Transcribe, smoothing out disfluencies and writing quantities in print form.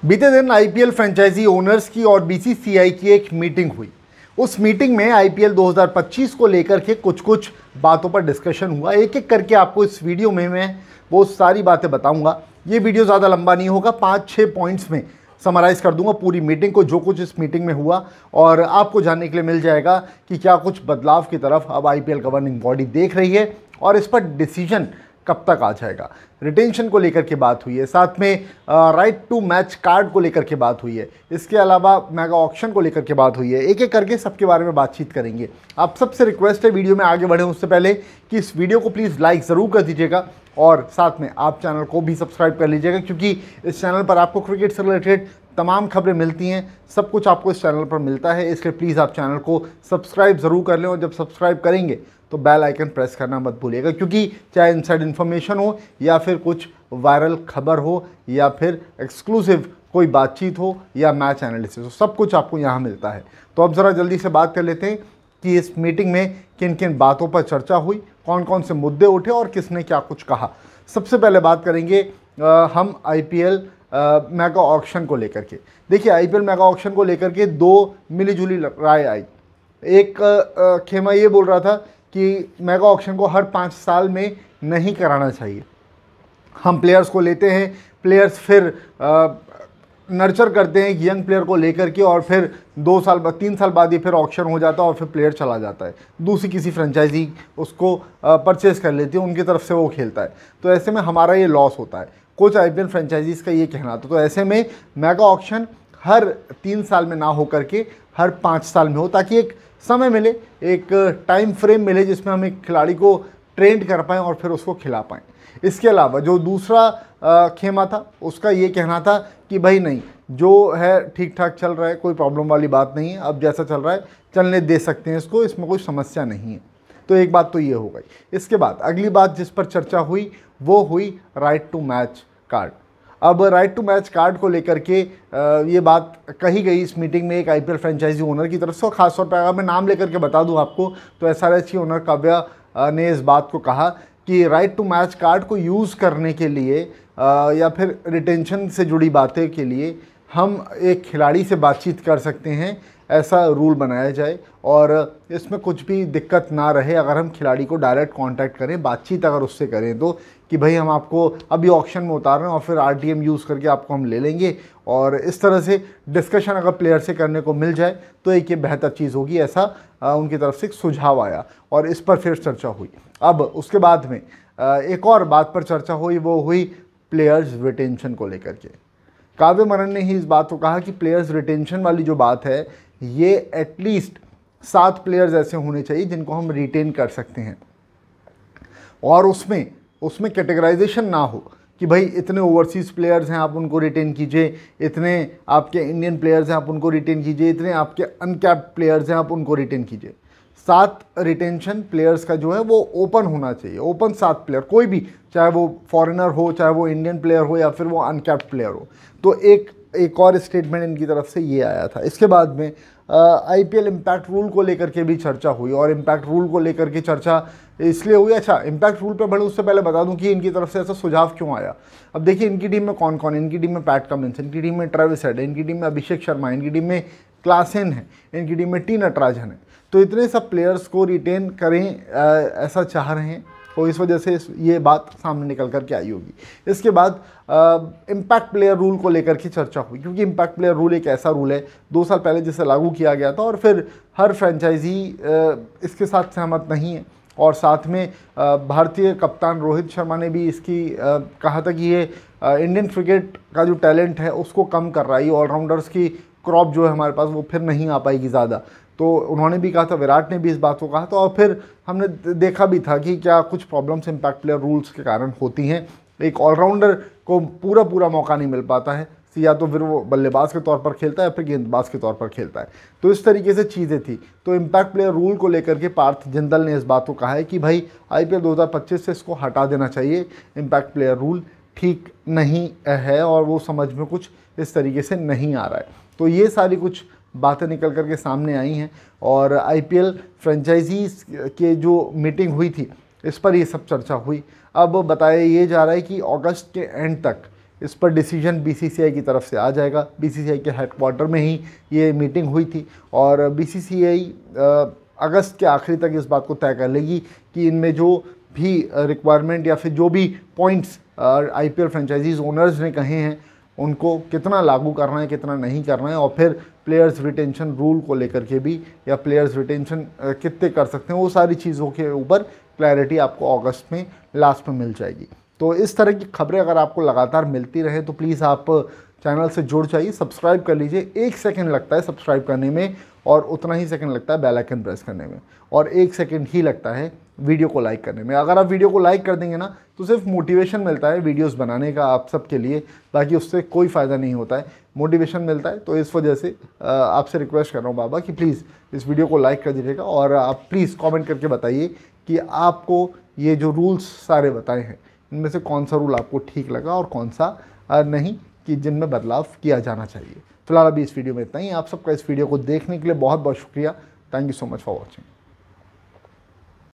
बीते दिन IPL franchise owners की और बीसीसीआई की एक मीटिंग हुई। उस मीटिंग में आईपीएल 2025 को लेकर के कुछ कुछ बातों पर डिस्कशन हुआ। एक एक करके आपको इस वीडियो में मैं वो सारी बातें बताऊंगा। ये वीडियो ज़्यादा लंबा नहीं होगा, 5-6 पॉइंट्स में समराइज़ कर दूंगा पूरी मीटिंग को, जो कुछ इस मीटिंग में हुआ, और आपको जानने के लिए मिल जाएगा कि क्या कुछ बदलाव की तरफ अब आईपीएल गवर्निंग बॉडी देख रही है और इस पर डिसीजन कब तक आ जाएगा। रिटेंशन को लेकर के बात हुई है, साथ में राइट टू मैच कार्ड को लेकर के बात हुई है, इसके अलावा मेगा ऑक्शन को लेकर के बात हुई है। एक एक करके सबके बारे में बातचीत करेंगे। आप सबसे रिक्वेस्ट है वीडियो में आगे बढ़े उससे पहले कि इस वीडियो को प्लीज़ लाइक ज़रूर कर दीजिएगा और साथ में आप चैनल को भी सब्सक्राइब कर लीजिएगा, क्योंकि इस चैनल पर आपको क्रिकेट से रिलेटेड तमाम खबरें मिलती हैं, सब कुछ आपको इस चैनल पर मिलता है। इसलिए प्लीज़ आप चैनल को सब्सक्राइब ज़रूर कर लें और जब सब्सक्राइब करेंगे तो बेल आइकन प्रेस करना मत भूलिएगा, क्योंकि चाहे इनसाइड इन्फॉर्मेशन हो या फिर कुछ वायरल खबर हो या फिर एक्सक्लूसिव कोई बातचीत हो या मैच एनालिसिस हो, सब कुछ आपको यहाँ मिलता है। तो अब ज़रा जल्दी से बात कर लेते हैं कि इस मीटिंग में किन किन बातों पर चर्चा हुई, कौन कौन से मुद्दे उठे और किसने क्या कुछ कहा। सबसे पहले बात करेंगे हम आईपीएल मेगा ऑक्शन को लेकर के। देखिए, आईपीएल मेगा ऑक्शन को लेकर के दो मिलीजुली राय आई। एक खेमा ये बोल रहा था कि मेगा ऑक्शन को हर 5 साल में नहीं कराना चाहिए। हम प्लेयर्स को लेते हैं, प्लेयर्स फिर नर्चर करते हैं यंग प्लेयर को लेकर के, और फिर 2 साल बाद 3 साल बाद ही फिर ऑक्शन हो जाता है और फिर प्लेयर चला जाता है, दूसरी किसी फ्रेंचाइजी उसको परचेज़ कर लेती है, उनकी तरफ से वो खेलता है। तो ऐसे में हमारा ये लॉस होता है। कुछ आईपीएल फ्रेंचाइजीज़ का ये कहना था। तो ऐसे में मेगा ऑक्शन हर 3 साल में ना हो करके हर 5 साल में हो, ताकि एक समय मिले, एक टाइम फ्रेम मिले जिसमें हम एक खिलाड़ी को ट्रेंड कर पाएँ और फिर उसको खिला पाएँ। इसके अलावा जो दूसरा खेमा था, उसका ये कहना था कि भाई नहीं, जो है ठीक ठाक चल रहा है, कोई प्रॉब्लम वाली बात नहीं है, अब जैसा चल रहा है चलने दे सकते हैं इसको, इसमें कोई समस्या नहीं है। तो एक बात तो ये हो गई। इसके बाद अगली बात जिस पर चर्चा हुई वो हुई राइट टू मैच कार्ड। अब राइट टू मैच कार्ड को लेकर के ये बात कही गई इस मीटिंग में एक आईपीएल फ्रेंचाइजी ओनर की तरफ से, और ख़ासतौर पर अगर मैं नाम लेकर के बता दूं आपको तो एसआरएच की ओनर काव्या ने इस बात को कहा कि राइट टू मैच कार्ड को यूज़ करने के लिए या फिर रिटेंशन से जुड़ी बातें के लिए हम एक खिलाड़ी से बातचीत कर सकते हैं, ऐसा रूल बनाया जाए और इसमें कुछ भी दिक्कत ना रहे अगर हम खिलाड़ी को डायरेक्ट कांटेक्ट करें, बातचीत अगर उससे करें तो, कि भाई हम आपको अभी ऑक्शन में उतार रहे हैं और फिर आरटीएम यूज़ करके आपको हम ले लेंगे, और इस तरह से डिस्कशन अगर प्लेयर से करने को मिल जाए तो एक ये बेहतर चीज़ होगी। ऐसा उनकी तरफ से एक सुझाव आया और इस पर फिर चर्चा हुई। अब उसके बाद में एक और बात पर चर्चा हुई, वो हुई प्लेयर्स रिटेंशन को लेकर के। काव्या मनन ने ही इस बात को कहा कि प्लेयर्स रिटेंशन वाली जो बात है, ये एटलीस्ट 7 प्लेयर्स ऐसे होने चाहिए जिनको हम रिटेन कर सकते हैं, और उसमें कैटेगराइजेशन ना हो कि भाई इतने ओवरसीज़ प्लेयर्स हैं आप उनको रिटेन कीजिए, इतने आपके इंडियन प्लेयर्स हैं आप उनको रिटेन कीजिए, इतने आपके अनकैप्ड प्लेयर्स हैं आप उनको रिटेन कीजिए। 7 रिटेंशन प्लेयर्स का जो है वो ओपन होना चाहिए, ओपन 7 प्लेयर, कोई भी, चाहे वो फॉरेनर हो, चाहे वो इंडियन प्लेयर हो या फिर वो अनकैप्ड प्लेयर हो। तो एक और स्टेटमेंट इनकी तरफ से ये आया था। इसके बाद में आईपीएल इम्पैक्ट रूल को लेकर के भी चर्चा हुई, और इम्पैक्ट रूल को लेकर के चर्चा इसलिए हुई, अच्छा इम्पैक्ट रूल पे बढ़े उससे पहले बता दूं कि इनकी तरफ से ऐसा सुझाव क्यों आया। अब देखिए, इनकी टीम में कौन कौन है। इनकी टीम में पैट कमिंस, इनकी टीम में ट्रेविस हेड है, इनकी टीम में अभिषेक शर्मा, इनकी टीम में क्लासेन है, इनकी टीम में टी नटराजन है। तो इतने सब प्लेयर्स को रिटेन करें ऐसा चाह रहे हैं, और इस वजह से ये बात सामने निकल कर के आई होगी। इसके बाद इम्पैक्ट प्लेयर रूल को लेकर के चर्चा हुई, क्योंकि इम्पैक्ट प्लेयर रूल एक ऐसा रूल है 2 साल पहले जिसे लागू किया गया था, और फिर हर फ्रेंचाइजी इसके साथ सहमत नहीं है। और साथ में भारतीय कप्तान रोहित शर्मा ने भी इसकी कहा था कि ये इंडियन क्रिकेट का जो टैलेंट है उसको कम कर रहा है, ये ऑलराउंडर्स की क्रॉप जो है हमारे पास वो फिर नहीं आ पाएगी ज़्यादा। तो उन्होंने भी कहा था, विराट ने भी इस बात को कहा था, और फिर हमने देखा भी था कि क्या कुछ प्रॉब्लम्स इम्पैक्ट प्लेयर रूल्स के कारण होती हैं। एक ऑलराउंडर को पूरा मौका नहीं मिल पाता है, या तो फिर वो बल्लेबाज के तौर पर खेलता है या फिर गेंदबाज के तौर पर खेलता है। तो इस तरीके से चीज़ें थी। तो इम्पैक्ट प्लेयर रूल को लेकर के पार्थ जिंदल ने इस बात को कहा है कि भाई आईपीएल 2025 से इसको हटा देना चाहिए, इम्पैक्ट प्लेयर रूल ठीक नहीं है और वो समझ में कुछ इस तरीके से नहीं आ रहा है। तो ये सारी कुछ बातें निकल कर के सामने आई हैं, और आईपीएल फ्रेंचाइजीज के जो मीटिंग हुई थी इस पर ये सब चर्चा हुई। अब बताया ये जा रहा है कि अगस्त के एंड तक इस पर डिसीजन बीसीसीआई की तरफ से आ जाएगा। बीसीसीआई के हेडक्वार्टर में ही ये मीटिंग हुई थी और बीसीसीआई अगस्त के आखिरी तक इस बात को तय कर लेगी कि इनमें जो भी रिक्वायरमेंट या फिर जो भी पॉइंट्स आईपीएल फ्रेंचाइजीज ओनर्स ने कहे हैं उनको कितना लागू करना है, कितना नहीं करना है, और फिर प्लेयर्स रिटेंशन रूल को लेकर के भी, या प्लेयर्स रिटेंशन कितने कर सकते हैं, वो सारी चीज़ों के ऊपर क्लैरिटी आपको अगस्त में लास्ट में मिल जाएगी। तो इस तरह की खबरें अगर आपको लगातार मिलती रहे तो प्लीज़ आप चैनल से जुड़ जाइए, सब्सक्राइब कर लीजिए। 1 सेकंड लगता है सब्सक्राइब करने में और उतना ही सेकंड लगता है बेल आइकन प्रेस करने में, और 1 सेकंड ही लगता है वीडियो को लाइक करने में। अगर आप वीडियो को लाइक कर देंगे ना तो सिर्फ मोटिवेशन मिलता है वीडियोस बनाने का आप सबके लिए, बाकी उससे कोई फ़ायदा नहीं होता है, मोटिवेशन मिलता है। तो इस वजह से आपसे रिक्वेस्ट कर रहा हूँ बाबा कि प्लीज़ इस वीडियो को लाइक कर दीजिएगा, और आप प्लीज़ कमेंट करके बताइए कि आपको ये जो रूल्स सारे बताए हैं इनमें से कौन सा रूल आपको ठीक लगा और कौन सा नहीं, कि जिनमें बदलाव किया जाना चाहिए। फिलहाल अभी इस वीडियो में इतना ही। आप सबका इस वीडियो को देखने के लिए बहुत बहुत शुक्रिया। Thank you so much for watching.